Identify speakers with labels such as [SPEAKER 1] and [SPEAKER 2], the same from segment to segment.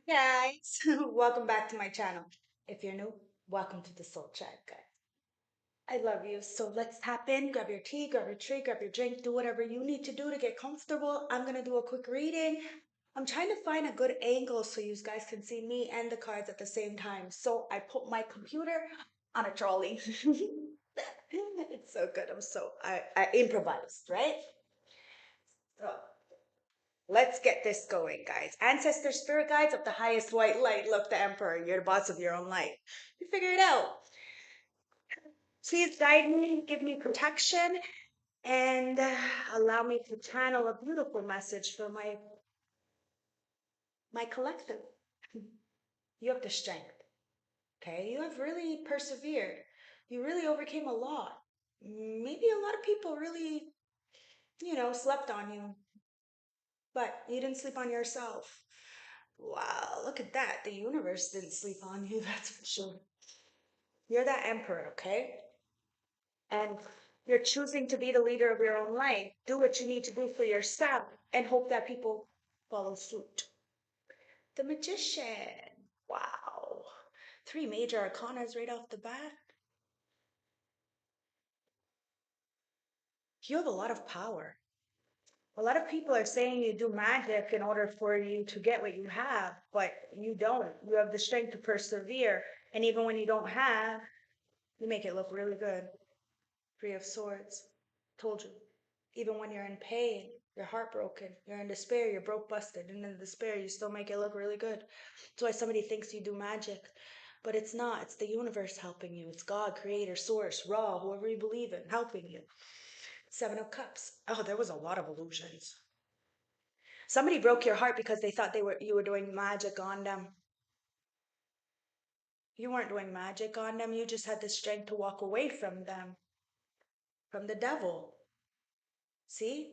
[SPEAKER 1] Guys, welcome back to my channel. If you're new, welcome to the Soul Chat, guys. I love you. So let's tap in, grab your tea, grab your tree, grab your drink, do whatever you need to do to get comfortable. I'm going to do a quick reading. I'm trying to find a good angle so you guys can see me and the cards at the same time. So I put my computer on a trolley. It's so good. I improvised, right? So let's get this going, guys. Ancestor spirit guides of the highest white light. Look, the Emperor, you're the boss of your own life. You figure it out. Please guide me, give me protection, and allow me to channel a beautiful message for my collective. You have the strength, okay? You have really persevered. You really overcame a lot. Maybe a lot of people really, slept on you, but you didn't sleep on yourself. Wow, look at that. The universe didn't sleep on you, that's for sure. You're that emperor, okay? And you're choosing to be the leader of your own life. Do what you need to do for yourself and hope that people follow suit. The magician. Wow. Three major arcanas right off the bat. You have a lot of power. A lot of people are saying you do magic in order for you to get what you have, but you don't. You have the strength to persevere. And even when you don't have, you make it look really good. Three of Swords. Told you. Even when you're in pain, you're heartbroken, you're in despair, you're broke, busted, and in despair, you still make it look really good. That's why somebody thinks you do magic. But it's not. It's the universe helping you. It's God, creator, source, raw, whoever you believe in, helping you. Seven of Cups. Oh, there was a lot of illusions. Somebody broke your heart because they thought you were doing magic on them. You weren't doing magic on them. You just had the strength to walk away from them, from the devil. See?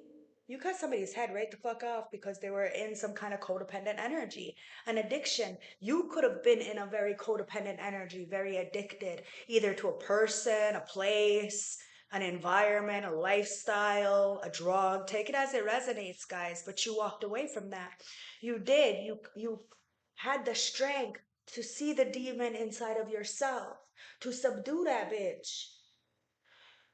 [SPEAKER 1] You cut somebody's head right the fuck off because they were in some kind of codependent energy, an addiction. You could have been in a very codependent energy, very addicted, either to a person, a place, an environment, a lifestyle, a drug. Take it as it resonates, guys, but you walked away from that. You did. You had the strength to see the demon inside of yourself, to subdue that bitch.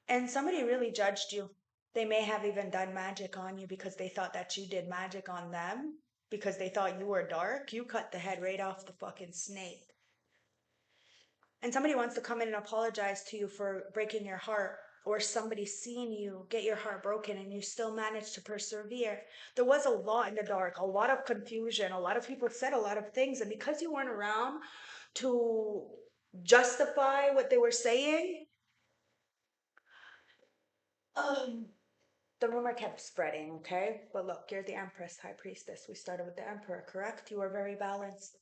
[SPEAKER 1] And somebody really judged you. They may have even done magic on you because they thought that you did magic on them because they thought you were dark. You cut the head right off the fucking snake. And somebody wants to come in and apologize to you for breaking your heart, or somebody seen you get your heart broken and you still managed to persevere. There was a lot in the dark, a lot of confusion. A lot of people said a lot of things. And because you weren't around to justify what they were saying, um, the rumor kept spreading, okay? But look, you're the Empress, High Priestess. We started with the Emperor, correct? You were very balanced.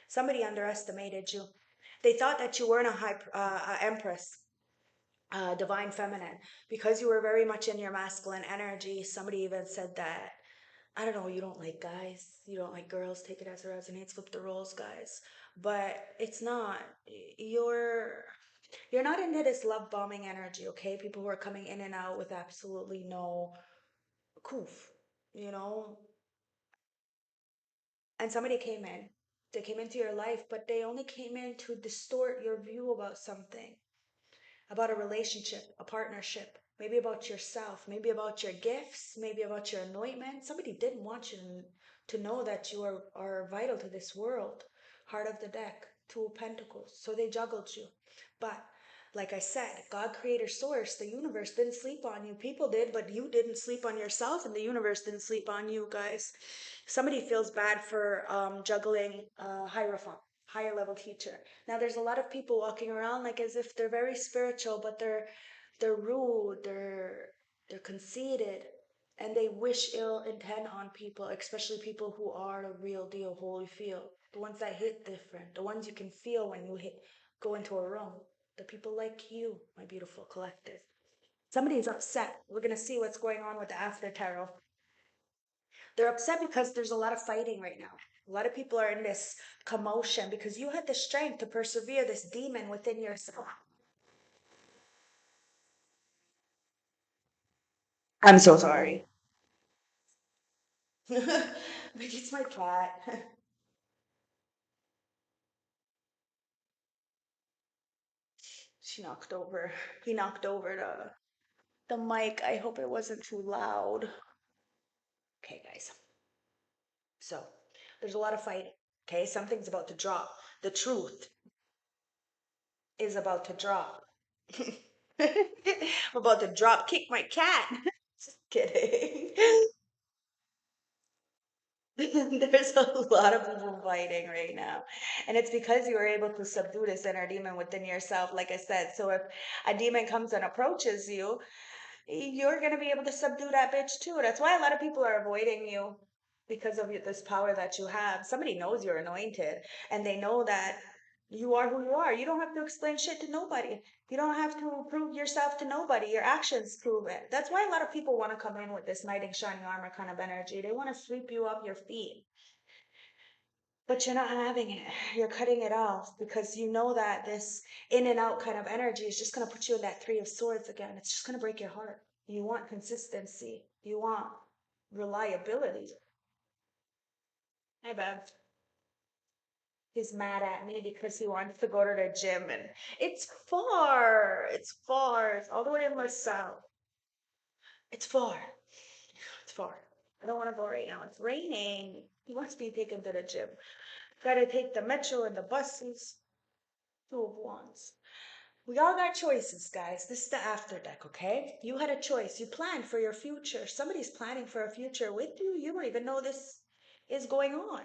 [SPEAKER 1] Somebody underestimated you. They thought that you weren't a Empress, Divine Feminine, because you were very much in your masculine energy. Somebody even said that, I don't know, you don't like guys, you don't like girls, take it as it resonates, flip the roles, guys. But it's not. You're you're not into this love bombing energy, okay? People who are coming in and out with absolutely no coof, you know? And somebody came in. They came into your life, but they only came in to distort your view about something, about a relationship, a partnership, maybe about yourself, maybe about your gifts, maybe about your anointment. Somebody didn't want you to know that you are vital to this world. Heart of the deck, Two of Pentacles. So they juggled you. But like I said, God, creator, source, the universe didn't sleep on you. People did, but you didn't sleep on yourself, and the universe didn't sleep on you, guys. Somebody feels bad for juggling Hierophant, higher level teacher. Now there's a lot of people walking around like as if they're very spiritual, but they're rude, they're conceited, and they wish ill intent on people, especially people who are the real deal, holy feel. The ones that hit different, the ones you can feel when you go into a room. The people like you, my beautiful collective. Somebody's upset. We're gonna see what's going on with the after tarot. They're upset because there's a lot of fighting right now. A lot of people are in this commotion because you had the strength to persevere this demon within yourself. I'm so sorry. Maybe it's my cat. She knocked over, he knocked over the mic. I hope it wasn't too loud. Okay, guys. So there's a lot of fighting. Okay, something's about to drop. The truth is about to drop. I'm about to drop kick my cat. Just kidding. There's a lot of people fighting right now. And it's because you were able to subdue this inner demon within yourself, like I said. So if a demon comes and approaches you, you're going to be able to subdue that bitch too. That's why a lot of people are avoiding you because of this power that you have. Somebody knows you're anointed and they know that you are who you are. You don't have to explain shit to nobody. You don't have to prove yourself to nobody. Your actions prove it. That's why a lot of people want to come in with this knight in shining armor kind of energy. They want to sweep you off your feet. But you're not having it. You're cutting it off because you know that this in and out kind of energy is just going to put you in that Three of Swords again. It's just going to break your heart. You want consistency. You want reliability. Hey, Bev. He's mad at me because he wants to go to the gym and it's far. It's far. It's all the way in the south. It's far. It's far. I don't want to go right now. It's raining. He wants me taken to the gym. Gotta take the metro and the buses. Two of Wands. We all got choices, guys. This is the after deck, okay? You had a choice. You planned for your future. Somebody's planning for a future with you. You don't even know this is going on.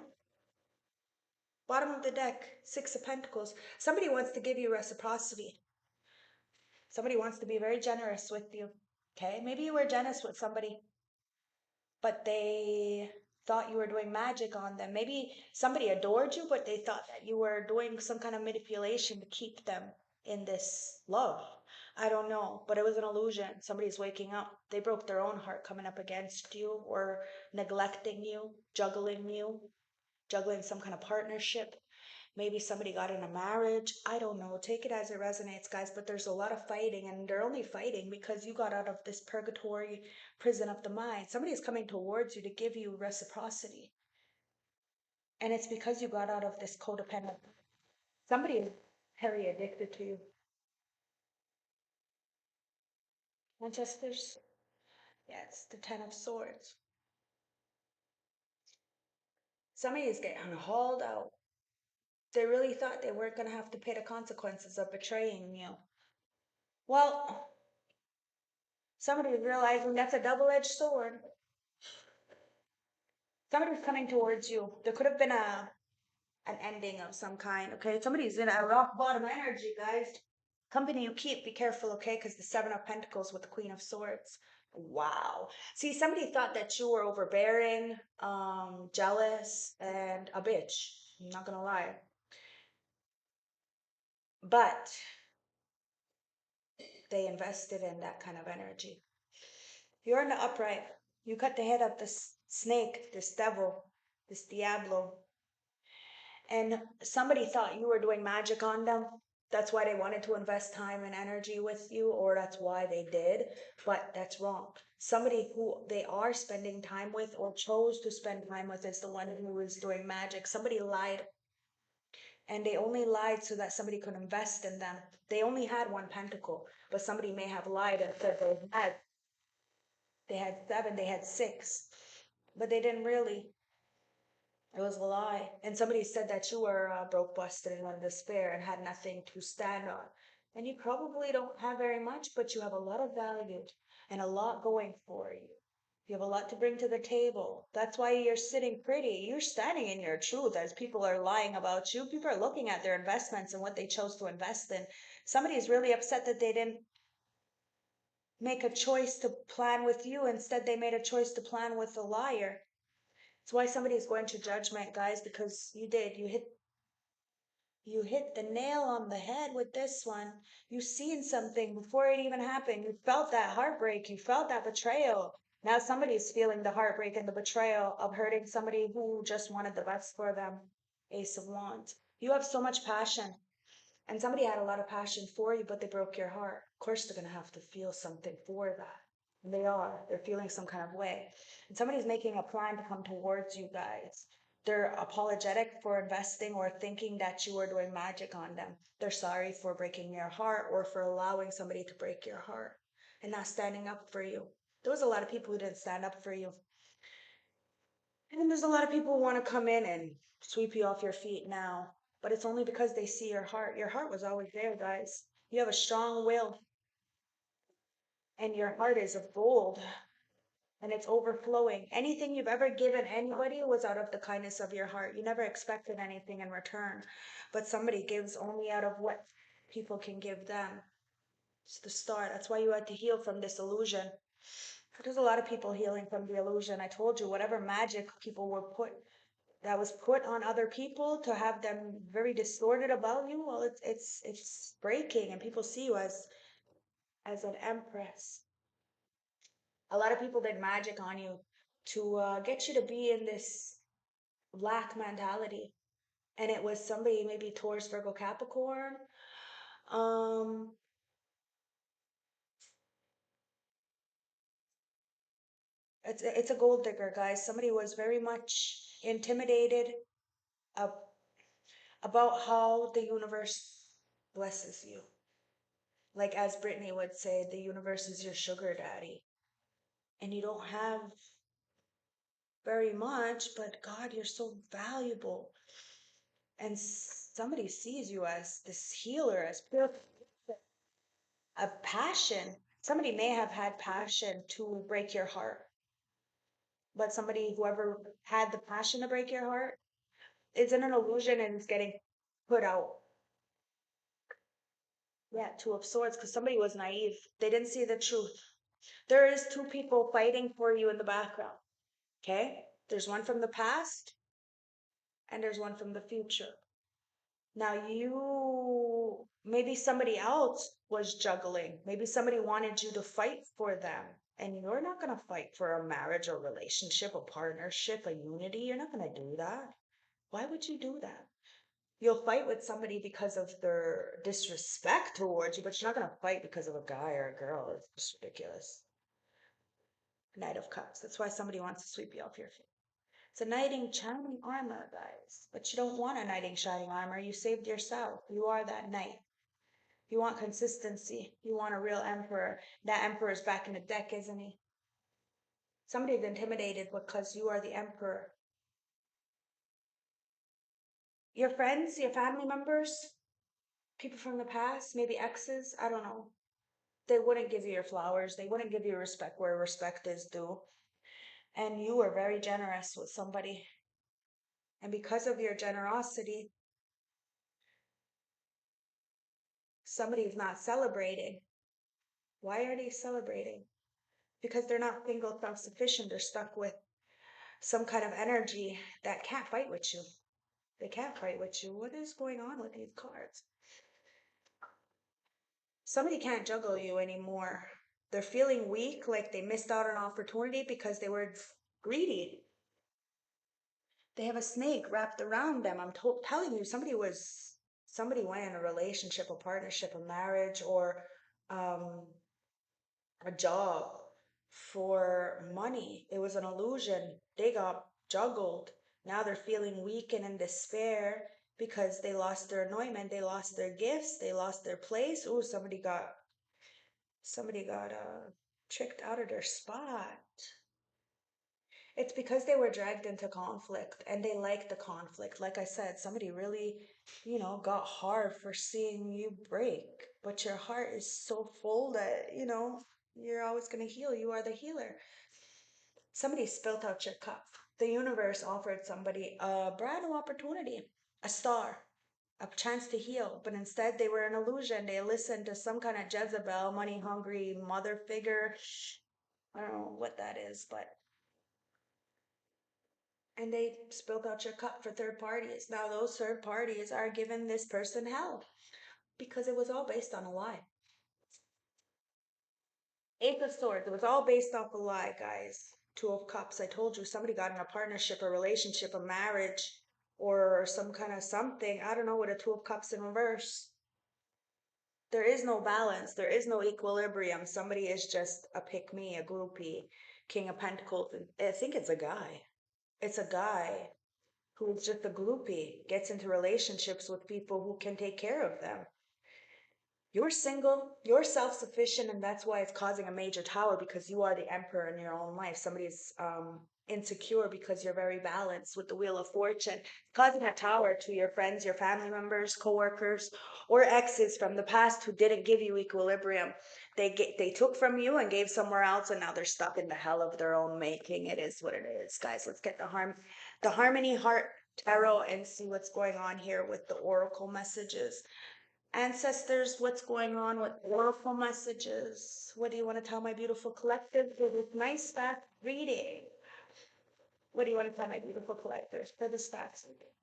[SPEAKER 1] Bottom of the deck, Six of Pentacles. Somebody wants to give you reciprocity. Somebody wants to be very generous with you, okay? Maybe you were generous with somebody, but they thought you were doing magic on them. Maybe somebody adored you, but they thought that you were doing some kind of manipulation to keep them in this love. I don't know, but it was an illusion. Somebody's waking up. They broke their own heart coming up against you or neglecting you, juggling some kind of partnership. Maybe somebody got in a marriage. I don't know. Take it as it resonates, guys. But there's a lot of fighting, and they're only fighting because you got out of this purgatory prison of the mind. Somebody is coming towards you to give you reciprocity. And it's because you got out of this codependent. Somebody is very addicted to you. And just there's, yeah, it's the Ten of Swords. Somebody is getting hauled out. They really thought they weren't going to have to pay the consequences of betraying you. Well, somebody is realizing that's a double-edged sword. Somebody's coming towards you. There could have been an ending of some kind, okay? Somebody's in a rock bottom energy, guys. Company you keep, be careful, okay? Because the Seven of Pentacles with the Queen of Swords. Wow. See, somebody thought that you were overbearing, jealous, and a bitch. I'm not gonna lie. But they invested in that kind of energy. You're in the upright. You cut the head of this snake, this devil, this Diablo. And somebody thought you were doing magic on them. That's why they wanted to invest time and energy with you, or that's why they did. But that's wrong. Somebody who they are spending time with or chose to spend time with is the one who is doing magic. Somebody lied, and they only lied so that somebody could invest in them. They only had one pentacle, but somebody may have lied and said they had seven, they had six, but they didn't really. It was a lie. And somebody said that you were broke, busted, and in despair and had nothing to stand on. And you probably don't have very much, but you have a lot of value and a lot going for you. You have a lot to bring to the table. That's why you're sitting pretty. You're standing in your truth as people are lying about you. People are looking at their investments and what they chose to invest in. Somebody is really upset that they didn't make a choice to plan with you. Instead, they made a choice to plan with a liar. That's why somebody is going to judgment, guys, because you did. You hit the nail on the head with this one. You seen something before it even happened. You felt that heartbreak. You felt that betrayal. Now somebody's feeling the heartbreak and the betrayal of hurting somebody who just wanted the best for them. Ace of Wands. You have so much passion. And somebody had a lot of passion for you, but they broke your heart. Of course, they're going to have to feel something for that. And they are. They're feeling some kind of way. And somebody's making a plan to come towards you guys. They're apologetic for investing or thinking that you are doing magic on them. They're sorry for breaking your heart or for allowing somebody to break your heart and not standing up for you. There was a lot of people who didn't stand up for you. And then there's a lot of people who want to come in and sweep you off your feet now. But it's only because they see your heart. Your heart was always there, guys. You have a strong will, and your heart is of gold, and it's overflowing. Anything you've ever given anybody was out of the kindness of your heart. You never expected anything in return, but somebody gives only out of what people can give them. It's the start. That's why you had to heal from this illusion. There's a lot of people healing from the illusion. I told you, whatever magic people were put that was put on other people to have them very distorted about you, well, it's breaking, and people see you as an empress. A lot of people did magic on you to get you to be in this lack mentality. And it was somebody, maybe Taurus, Virgo, Capricorn. Um, it's a gold digger, guys. Somebody was very much intimidated uh, about how the universe blesses you. Like as Brittany would say, the universe is your sugar daddy. And you don't have very much, but God, you're so valuable. And somebody sees you as this healer, as pure, a passion. Somebody may have had passion to break your heart, but somebody, whoever had the passion to break your heart, it's in an illusion and it's getting put out. Yeah, Two of Swords, because somebody was naive. They didn't see the truth. There is two people fighting for you in the background. Okay? There's one from the past and there's one from the future. Now maybe somebody else was juggling. Maybe somebody wanted you to fight for them. And you're not going to fight for a marriage or relationship, a partnership, a unity. You're not going to do that. Why would you do that? You'll fight with somebody because of their disrespect towards you, but you're not going to fight because of a guy or a girl. It's just ridiculous. Knight of Cups. That's why somebody wants to sweep you off your feet. It's a knight in shining armor, guys. But you don't want a knight in shining armor. You saved yourself. You are that knight. You want consistency. You want a real emperor. That emperor's back in the deck, isn't he? Somebody's intimidated because you are the emperor. Your friends, your family members, people from the past, maybe exes, I don't know. They wouldn't give you your flowers. They wouldn't give you respect where respect is due. And you were very generous with somebody. And because of your generosity, somebody's not celebrating. Why are they celebrating? Because they're not single self-sufficient. They're stuck with some kind of energy that can't fight with you. They can't fight with you. What is going on with these cards? Somebody can't juggle you anymore. They're feeling weak, like they missed out on opportunity because they were greedy. They have a snake wrapped around them. I'm telling you, somebody went in a relationship, a partnership, a marriage, or um, a job for money. It was an illusion. They got juggled. Now they're feeling weak and in despair because they lost their anointment, they lost their gifts, they lost their place. Ooh, somebody got tricked out of their spot. It's because they were dragged into conflict and they liked the conflict. Like I said, somebody really, got hard for seeing you break. But your heart is so full that, you're always going to heal. You are the healer. Somebody spilt out your cup. The universe offered somebody a brand new opportunity, a star, a chance to heal. But instead, they were an illusion. They listened to some kind of Jezebel, money hungry mother figure. I don't know what that is, but and they spilled out your cup for third parties. Now those third parties are giving this person hell because it was all based on a lie. Eight of Swords, it was all based off a lie, guys. Two of Cups, I told you somebody got in a partnership, a relationship, a marriage, or some kind of something. I don't know, with a Two of Cups in reverse. There is no balance. There is no equilibrium. Somebody is just a pick me, a groupie. King of Pentacles. I think it's a guy. It's a guy who's just a groupie, gets into relationships with people who can take care of them. You're single, you're self sufficient, and that's why it's causing a major tower because you are the emperor in your own life. Somebody's insecure because you're very balanced with the wheel of fortune, causing a tower to your friends, your family members, coworkers, or exes from the past who didn't give you equilibrium. They took from you and gave somewhere else, and now they're stuck in the hell of their own making. It is what it is, guys. Let's get the harmony heart tarot and see what's going on here with the oracle messages. Ancestors, what's going on with oracle messages? What do you want to tell my beautiful collective for this nice fact reading? What do you want to tell my beautiful collectors for this fact reading?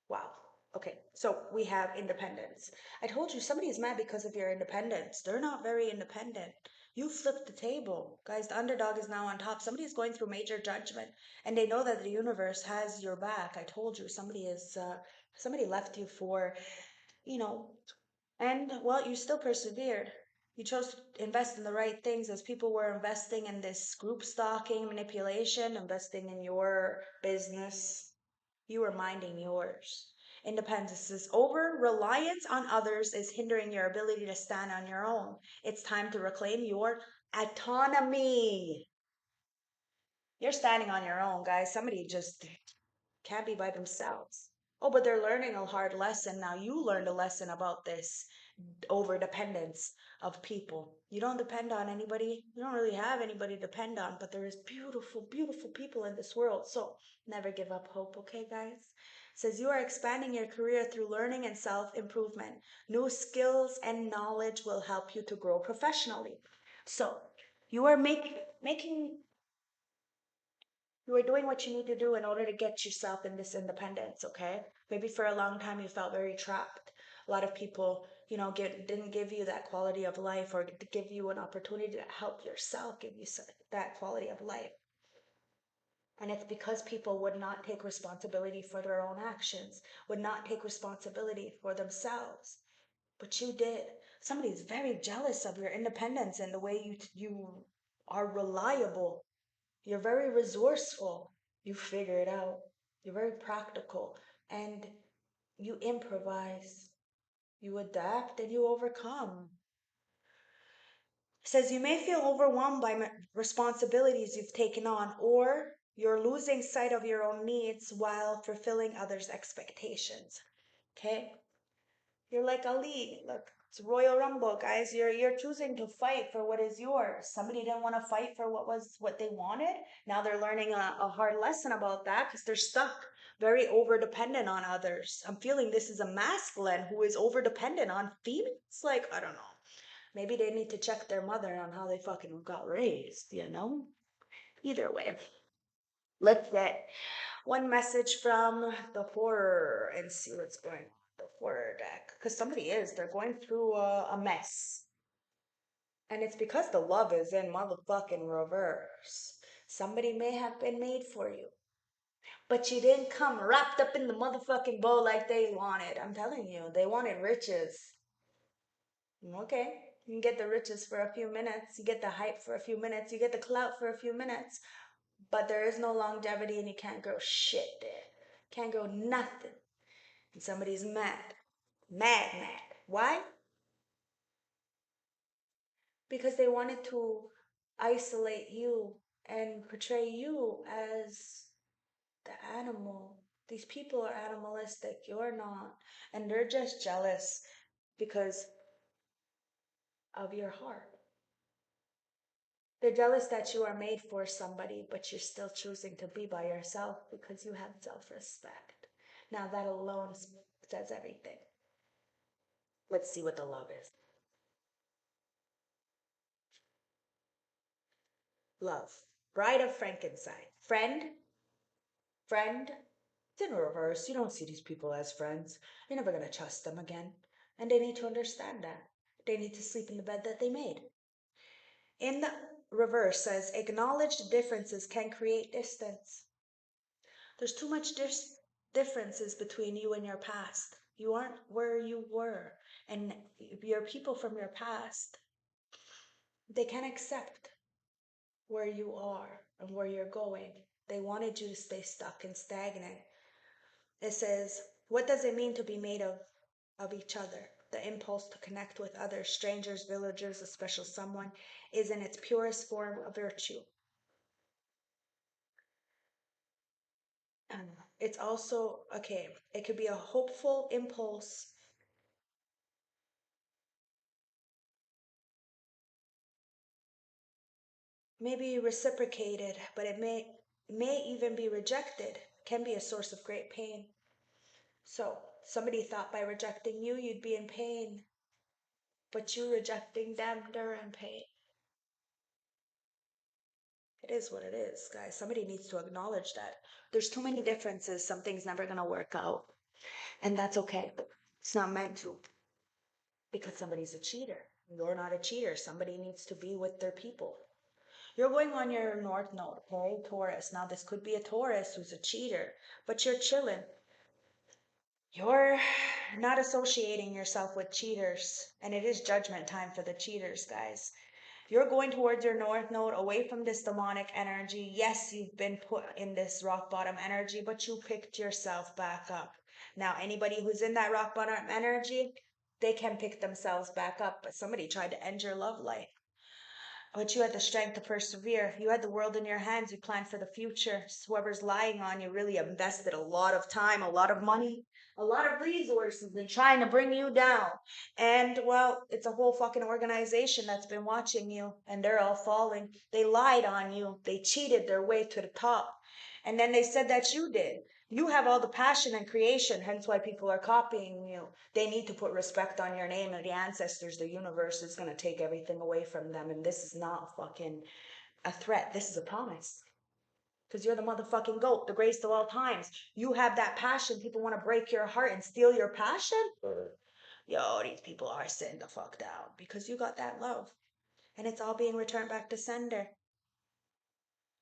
[SPEAKER 1] Wow. Okay, so we have independence. I told you somebody is mad because of your independence. They're not very independent. You flipped the table. Guys, the underdog is now on top. Somebody is going through major judgment and they know that the universe has your back. I told you somebody left you for, you know, and well, you still persevered. You chose to invest in the right things as people were investing in this group stalking, manipulation, investing in your business. You were minding yours. Independence is over. Reliance on others is hindering your ability to stand on your own. It's time to reclaim your autonomy. You're standing on your own, guys. Somebody just can't be by themselves. Oh, but they're learning a hard lesson now. You learned a lesson about this over dependence of people. You don't depend on anybody. You don't really have anybody to depend on, but there is beautiful, beautiful people in this world. So never give up hope, okay, guys? It says you are expanding your career through learning and self-improvement. New skills and knowledge will help you to grow professionally. So you are making you are doing what you need to do in order to get yourself in this independence, okay? Maybe for a long time you felt very trapped. A lot of people, didn't give you that quality of life or to give you an opportunity to help yourself, give you that quality of life. And it's because people would not take responsibility for their own actions, would not take responsibility for themselves. But you did. Somebody's very jealous of your independence and the way you are reliable. You're very resourceful. You figure it out. You're very practical and you improvise. You adapt and you overcome. It says you may feel overwhelmed by responsibilities you've taken on, or you're losing sight of your own needs while fulfilling others' expectations. Okay? You're like Ali. Look, it's Royal Rumble, guys. You're choosing to fight for what is yours. Somebody didn't want to fight for what they wanted. Now they're learning a hard lesson about that because they're stuck, very over dependent on others. I'm feeling this is a masculine who is over dependent on females. Like, I don't know. Maybe they need to check their mother on how they fucking got raised. Either way. Let's get one message from the horror and see what's going on. The horror deck. Because they're going through a mess. And it's because the love is in motherfucking reverse. Somebody may have been made for you. But you didn't come wrapped up in the motherfucking bow like they wanted. I'm telling you, they wanted riches. Okay, you can get the riches for a few minutes. You get the hype for a few minutes. You get the clout for a few minutes. But there is no longevity and you can't grow shit there. Can't grow nothing. And somebody's mad. Mad, mad. Why? Because they wanted to isolate you and portray you as the animal. These people are animalistic. You're not. And they're just jealous because of your heart. They're jealous that you are made for somebody, but you're still choosing to be by yourself because you have self-respect. Now that alone says everything. Let's see what the love is. Love. Bride of Frankenstein. Friend. It's in reverse. You don't see these people as friends. You're never going to trust them again. And they need to understand that. They need to sleep in the bed that they made. In the reverse says, acknowledged differences can create distance. There's too much differences between you and your past. You aren't where you were. And your people from your past, they can't accept where you are and where you're going. They wanted you to stay stuck and stagnant. It says, what does it mean to be made of each other? The impulse to connect with others, strangers, villagers, a special someone, is in its purest form a virtue. It's also, okay, it could be a hopeful impulse, maybe reciprocated, but it may even be rejected, can be a source of great pain. So, somebody thought by rejecting you, you'd be in pain, but you rejecting them, they're in pain. It is what it is, guys. Somebody needs to acknowledge that. There's too many differences. Something's never going to work out. And that's okay. It's not meant to because somebody's a cheater. You're not a cheater. Somebody needs to be with their people. You're going on your North Node, okay? Taurus. Now, this could be a Taurus who's a cheater, but you're chilling. You're not associating yourself with cheaters. And it is judgment time for the cheaters, guys. You're going towards your North Node, away from this demonic energy. Yes, you've been put in this rock bottom energy, but you picked yourself back up. Now, anybody who's in that rock bottom energy, they can pick themselves back up, but somebody tried to end your love life. But you had the strength to persevere. You had the world in your hands. You planned for the future. Whoever's lying on you really invested a lot of time, a lot of money, a lot of resources in trying to bring you down. And well, it's a whole fucking organization that's been watching you and they're all falling. They lied on you. They cheated their way to the top. And then they said that you did. You have all the passion and creation, hence why people are copying you. They need to put respect on your name, and the ancestors, the universe is going to take everything away from them. And this is not fucking a threat. This is a promise. Because you're the motherfucking GOAT, the greatest of all times. You have that passion. People want to break your heart and steal your passion. Yo, these people are sitting the fuck down because you got that love. And it's all being returned back to sender.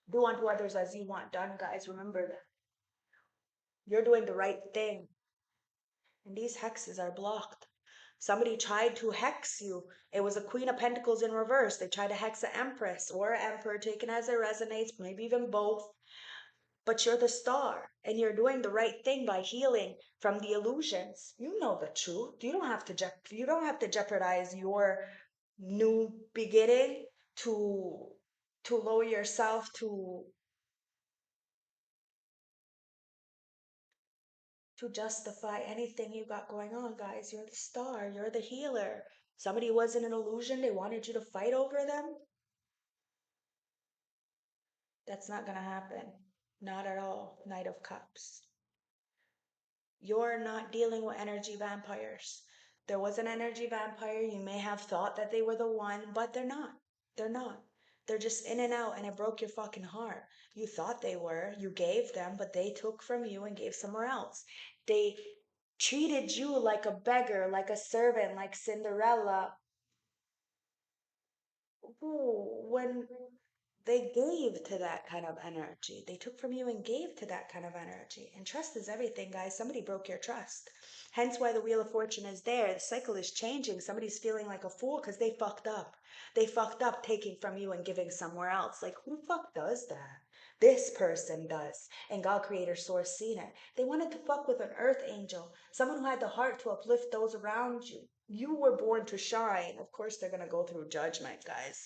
[SPEAKER 1] Do unto others as you want done, guys. Remember that. You're doing the right thing. And these hexes are blocked. Somebody tried to hex you. It was a Queen of Pentacles in reverse. They tried to hex an Empress or an Emperor, taken as it resonates, maybe even both. But you're the star, and you're doing the right thing by healing from the illusions. You know the truth. You don't have to jeopardize your new beginning to lower yourself to justify anything you got going on, guys. You're the star, you're the healer. Somebody was in an illusion, they wanted you to fight over them. That's not going to happen. Not at all. Knight of Cups. You're not dealing with energy vampires. There was an energy vampire. You may have thought that they were the one, but they're not. They're not. They're just in and out, and it broke your fucking heart. You thought they were. You gave them, but they took from you and gave somewhere else. They treated you like a beggar, like a servant, like Cinderella. Ooh, when they gave to that kind of energy. They took from you and gave to that kind of energy. And trust is everything, guys. Somebody broke your trust. Hence why the Wheel of Fortune is there. The cycle is changing. Somebody's feeling like a fool because they fucked up. They fucked up taking from you and giving somewhere else. Like, who the fuck does that? This person does. And God, Creator, Source, seen it. They wanted to fuck with an earth angel, someone who had the heart to uplift those around you. You were born to shine. Of course, they're going to go through judgment, guys.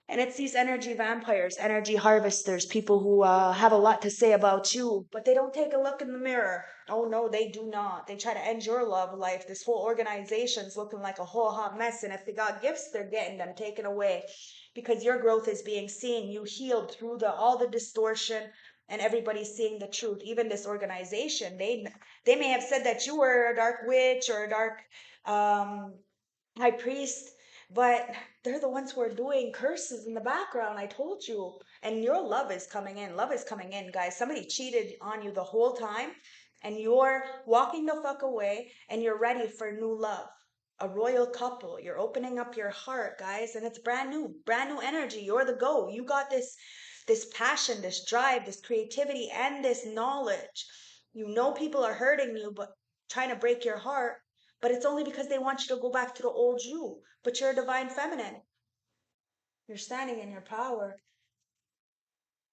[SPEAKER 1] And it's these energy vampires, energy harvesters, people who have a lot to say about you, but they don't take a look in the mirror. Oh no, they do not. They try to end your love life. This whole organization's looking like a whole hot mess. And if they got gifts, they're getting them taken away because your growth is being seen. You healed through all the distortion, and everybody's seeing the truth. Even this organization, they may have said that you were a dark witch or a dark um, high priest, but they're the ones who are doing curses in the background. I told you. And your love is coming in. Love is coming in, guys. Somebody cheated on you the whole time, and you're walking the fuck away, and you're ready for new love. A royal couple. You're opening up your heart, guys, and it's brand new energy. You're the go. You got this passion, this drive, this creativity, and this knowledge. You know people are hurting you, but trying to break your heart, but it's only because they want you to go back to the old you. But you're a divine feminine. You're standing in your power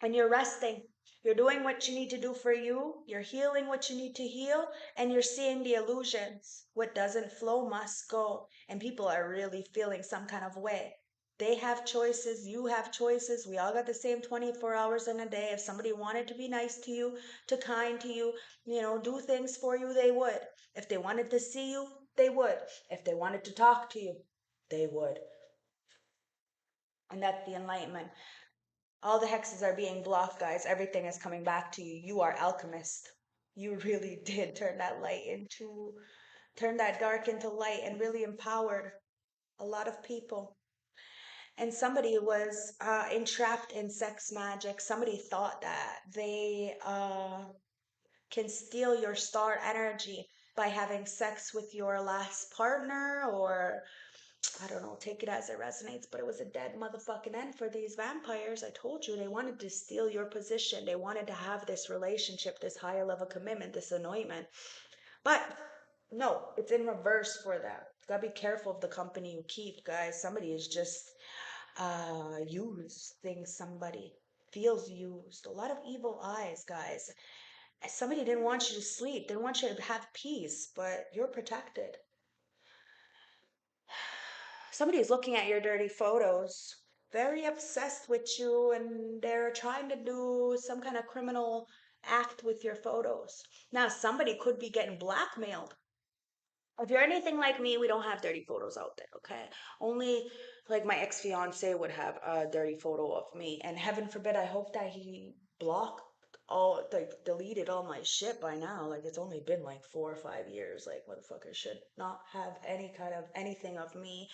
[SPEAKER 1] and you're resting. You're doing what you need to do for you, you're healing what you need to heal, and you're seeing the illusions. What doesn't flow must go. And people are really feeling some kind of way. They have choices, you have choices. We all got the same 24 hours in a day. If somebody wanted to be nice to you, to kind to you, do things for you, they would. If they wanted to see you, they would. If they wanted to talk to you, they would. And that's the enlightenment. All the hexes are being blocked, guys. Everything is coming back to you. You are alchemist. You really did turn that dark into light and really empowered a lot of people. And somebody was entrapped in sex magic. Somebody thought that they can steal your star energy by having sex with your last partner, or I don't know, take it as it resonates, but it was a dead motherfucking end for these vampires. I told you they wanted to steal your position. They wanted to have this relationship, this higher level commitment, this anointment. But no, it's in reverse for them. You gotta be careful of the company you keep, guys. Somebody is just using somebody, feels used. A lot of evil eyes, guys. Somebody didn't want you to sleep, they didn't want you to have peace, but you're protected. Somebody is looking at your dirty photos, very obsessed with you, and they're trying to do some kind of criminal act with your photos. Now, somebody could be getting blackmailed. If you're anything like me, we don't have dirty photos out there, okay? Only like my ex-fiance would have a dirty photo of me. And heaven forbid, I hope that he blocked all, like deleted all my shit by now. Like it's only been like 4 or 5 years. Like motherfucker should not have any kind of anything of me,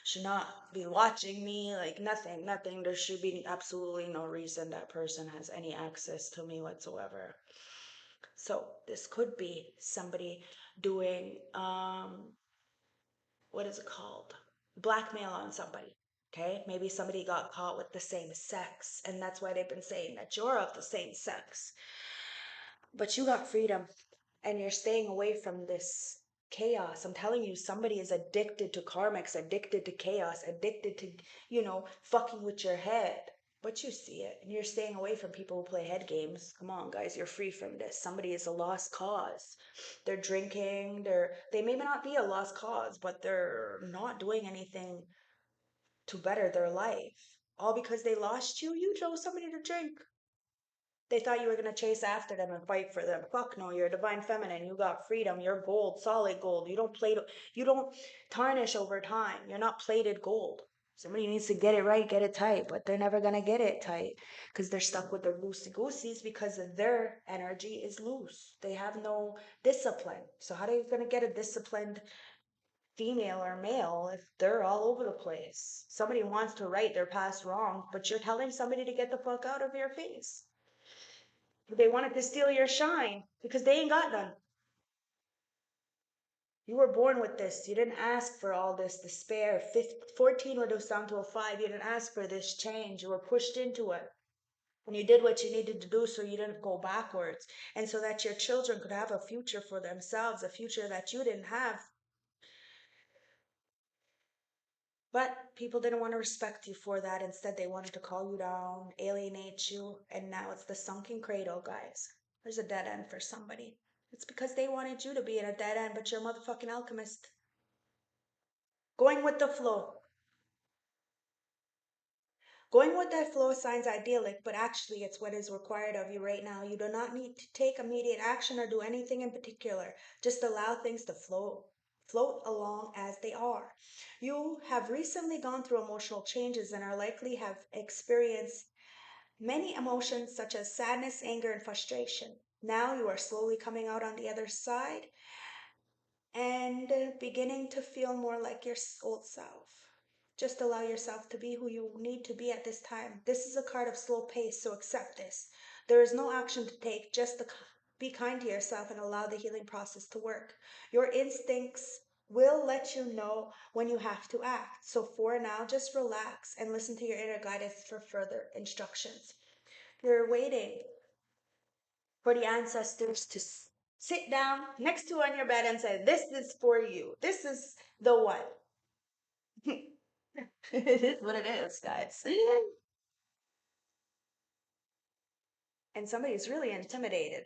[SPEAKER 1] should not be watching me, like nothing, nothing. There should be absolutely no reason that person has any access to me whatsoever. So this could be somebody doing what is it called? Blackmail on somebody. Okay? Maybe somebody got caught with the same sex, and that's why they've been saying that you're of the same sex. But you got freedom and you're staying away from this chaos. I'm telling you, somebody is addicted to karmics, addicted to chaos, addicted to, fucking with your head. But you see it, and you're staying away from people who play head games. Come on, guys, you're free from this. Somebody is a lost cause. They're drinking, they may not be a lost cause, but they're not doing anything to better their life. All because they lost you, you chose somebody to drink. They thought you were going to chase after them and fight for them. Fuck no, you're a divine feminine. You got freedom. You're gold, solid gold. You don't tarnish over time. You're not plated gold. Somebody needs to get it right, get it tight, but they're never going to get it tight because they're stuck with their loosey gooseys because their energy is loose. They have no discipline. So how are you going to get a disciplined female or male if they're all over the place? Somebody wants to right their past wrong, but you're telling somebody to get the fuck out of your face. They wanted to steal your shine because they ain't got none. You were born with this. You didn't ask for all this despair. 14 reduced down to a 5. You didn't ask for this change. You were pushed into it. And you did what you needed to do so you didn't go backwards. And so that your children could have a future for themselves, a future that you didn't have. But people didn't want to respect you for that. Instead, they wanted to call you down, alienate you. And now it's the sunken cradle, guys. There's a dead end for somebody. It's because they wanted you to be in a dead end, but you're a motherfucking alchemist. Going with the flow. Going with that flow sounds idyllic, but actually it's what is required of you right now. You do not need to take immediate action or do anything in particular. Just allow things to float along as they are. You have recently gone through emotional changes and are likely have experienced many emotions such as sadness, anger, and frustration. Now you are slowly coming out on the other side and beginning to feel more like your old self. Just allow yourself to be who you need to be at this time. This is a card of slow pace, so accept this. There is no action to take, just to be kind to yourself and allow the healing process to work. Your instincts will let you know when you have to act. So for now, just relax and listen to your inner guidance for further instructions. You're waiting for the ancestors to sit down next to you on your bed and say, "This is for you. This is the one." It is what it is, guys. and somebody's really intimidated.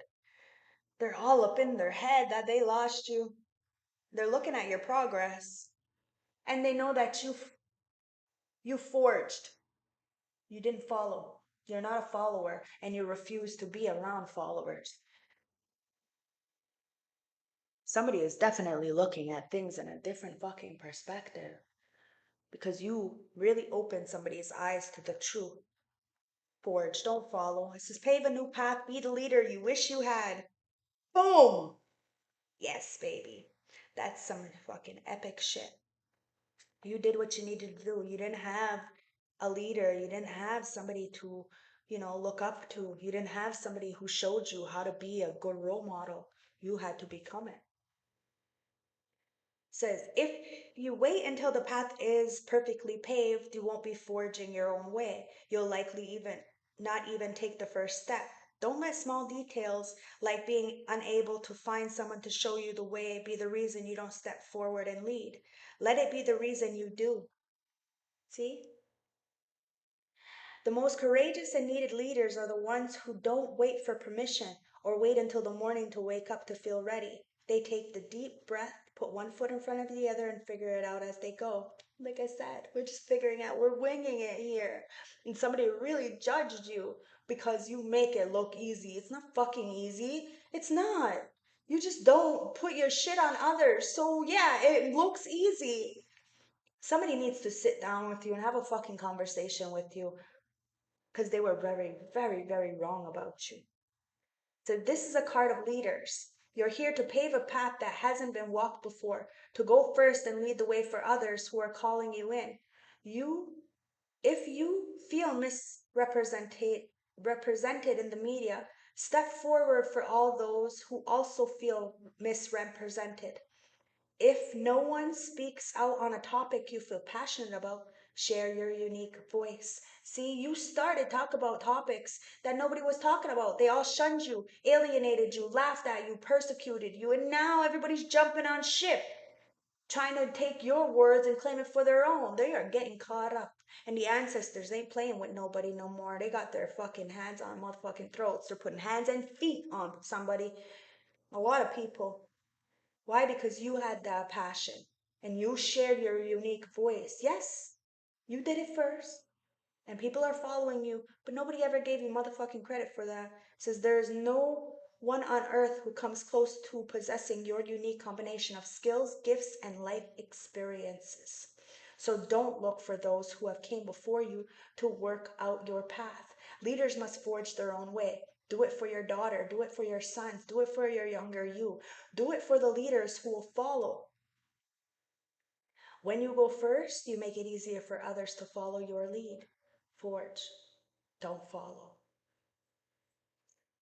[SPEAKER 1] They're all up in their head that they lost you. They're looking at your progress, and they know that you forged. You didn't follow. You're not a follower, and you refuse to be around followers. Somebody is definitely looking at things in a different fucking perspective because you really opened somebody's eyes to the truth. Forge, don't follow. It says pave a new path, be the leader you wish you had. Boom! Yes, baby. That's some fucking epic shit. You did what you needed to do. You didn't have a leader. You didn't have somebody to, look up to. You didn't have somebody who showed you how to be a good role model. You had to become it. Says if you wait until the path is perfectly paved, you won't be forging your own way. You'll likely not even take the first step. Don't let small details like being unable to find someone to show you the way be the reason you don't step forward and lead. Let it be the reason you do. See? The most courageous and needed leaders are the ones who don't wait for permission or wait until the morning to wake up to feel ready. They take the deep breath, put one foot in front of the other, and figure it out as they go. Like I said, we're just figuring out, we're winging it here. And somebody really judged you because you make it look easy. It's not fucking easy. It's not. You just don't put your shit on others. So yeah, it looks easy. Somebody needs to sit down with you and have a fucking conversation with you because they were very, very, very wrong about you. So this is a card of leaders. You're here to pave a path that hasn't been walked before, to go first and lead the way for others who are calling you in. If you feel represented in the media, step forward for all those who also feel misrepresented. If no one speaks out on a topic you feel passionate about, share your unique voice. See, you started talk about topics that nobody was talking about. They all shunned you, alienated you, laughed at you, persecuted you, and now everybody's jumping on ship, trying to take your words and claim it for their own. They are getting caught up. And the ancestors ain't playing with nobody no more. They got their fucking hands on motherfucking throats. They're putting hands and feet on somebody. A lot of people. Why? Because you had that passion and you shared your unique voice. Yes, you did it first. And people are following you, but nobody ever gave you motherfucking credit for that. It says there is no one on earth who comes close to possessing your unique combination of skills, gifts, and life experiences. So don't look for those who have came before you to work out your path. Leaders must forge their own way. Do it for your daughter. Do it for your sons. Do it for your younger you. Do it for the leaders who will follow. When you go first, you make it easier for others to follow your lead. Forge, don't follow.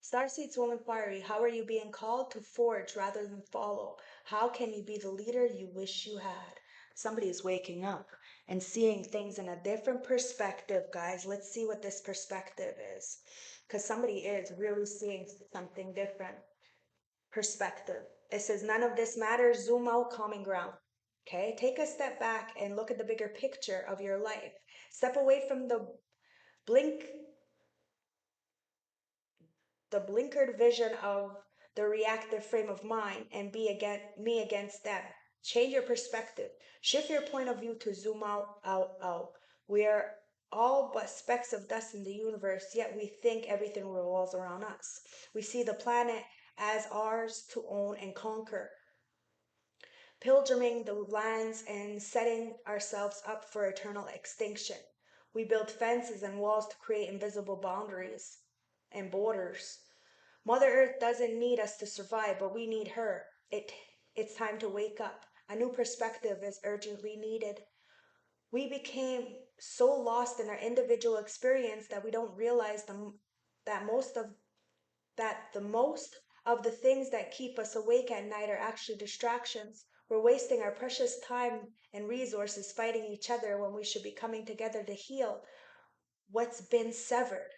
[SPEAKER 1] Starseeds will inquire you. How are you being called to forge rather than follow? How can you be the leader you wish you had? Somebody is waking up and seeing things in a different perspective, guys. Let's see what this perspective is. Because somebody is really seeing something different. Perspective. It says, none of this matters. Zoom out, common ground. Okay, take a step back and look at the bigger picture of your life. Step away from blink the blinkered vision of the reactive frame of mind and be me against them. Change your perspective. Shift your point of view to zoom out, out, out. We are all but specks of dust in the universe, yet we think everything revolves around us. We see the planet as ours to own and conquer, pilgriming the lands and setting ourselves up for eternal extinction. We build fences and walls to create invisible boundaries and borders. Mother Earth doesn't need us to survive, but we need her. It's time to wake up. A new perspective is urgently needed. We became so lost in our individual experience that we don't realize that the most of the things that keep us awake at night are actually distractions. We're wasting our precious time and resources fighting each other when we should be coming together to heal what's been severed.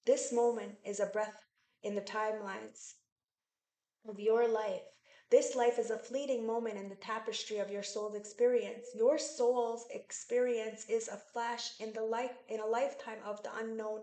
[SPEAKER 1] This moment is a breath in the timelines of your life. This life is a fleeting moment in the tapestry of your soul's experience. Your soul's experience is a flash in a lifetime of the unknown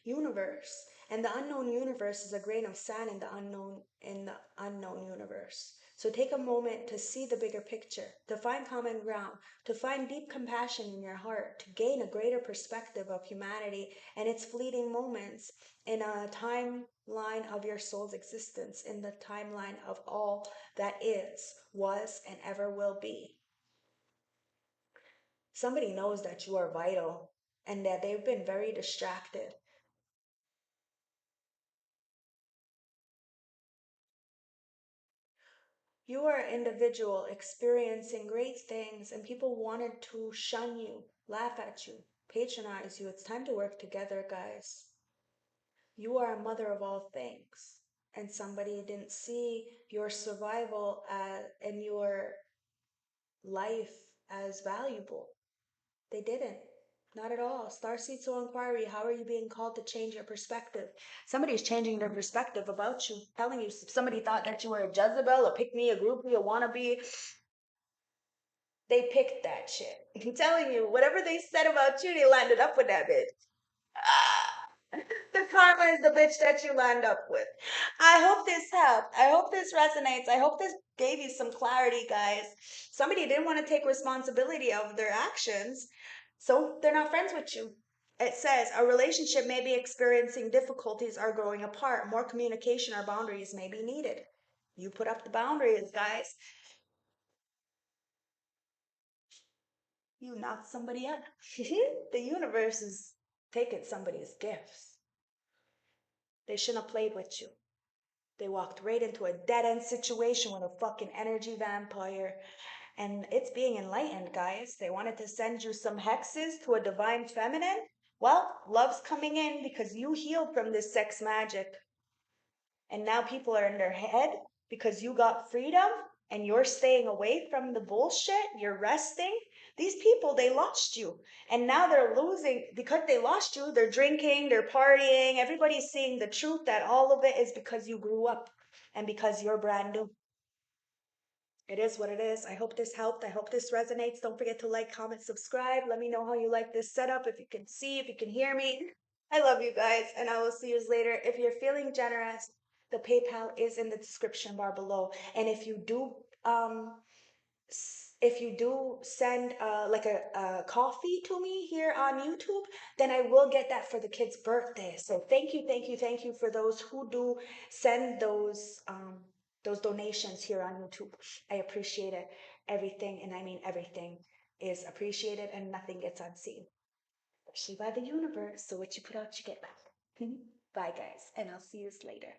[SPEAKER 1] universe. And the unknown universe is a grain of sand in the unknown universe. So take a moment to see the bigger picture, to find common ground, to find deep compassion in your heart, to gain a greater perspective of humanity and its fleeting moments in a timeline of your soul's existence, in the timeline of all that is, was, and ever will be. Somebody knows that you are vital and that they've been very distracted. You are an individual experiencing great things, and people wanted to shun you, laugh at you, patronize you. It's time to work together, guys. You are a mother of all things, and somebody didn't see your survival and your life as valuable. They didn't. Not at all. Starseed Soul Inquiry, how are you being called to change your perspective? Somebody's changing their perspective about you, telling you somebody thought that you were a Jezebel, a pick me, a groupie, a wannabe. They picked that shit. I'm telling you, whatever they said about you, they landed up with that bitch. Ah, the karma is the bitch that you land up with. I hope this helped. I hope this resonates. I hope this gave you some clarity, guys. Somebody didn't want to take responsibility of their actions, so they're not friends with you. It says a relationship may be experiencing difficulties or growing apart. More communication or boundaries may be needed. You put up the boundaries, guys. You knocked somebody up. The universe is taking somebody's gifts. They shouldn't have played with you. They walked right into a dead end situation with a fucking energy vampire. And it's being enlightened, guys. They wanted to send you some hexes to a divine feminine. Well, love's coming in because you healed from this sex magic. And now people are in their head because you got freedom and you're staying away from the bullshit. You're resting. These people, they lost you. And now they're losing because they lost you. They're drinking, they're partying. Everybody's seeing the truth that all of it is because you grew up and because you're brand new. It is what it is. I hope this helped. I hope this resonates. Don't forget to like, comment, subscribe. Let me know how you like this setup. If you can see, if you can hear me. I love you guys, and I will see you later. If you're feeling generous, the PayPal is in the description bar below. And if you do send like a coffee to me here on YouTube, then I will get that for the kid's birthday. So thank you, thank you, thank you for those who do send those donations here on YouTube. I appreciate it. Everything, and I mean everything, is appreciated, and nothing gets unseen, especially by the universe. So what you put out, you get back. Bye, guys, and I'll see you later.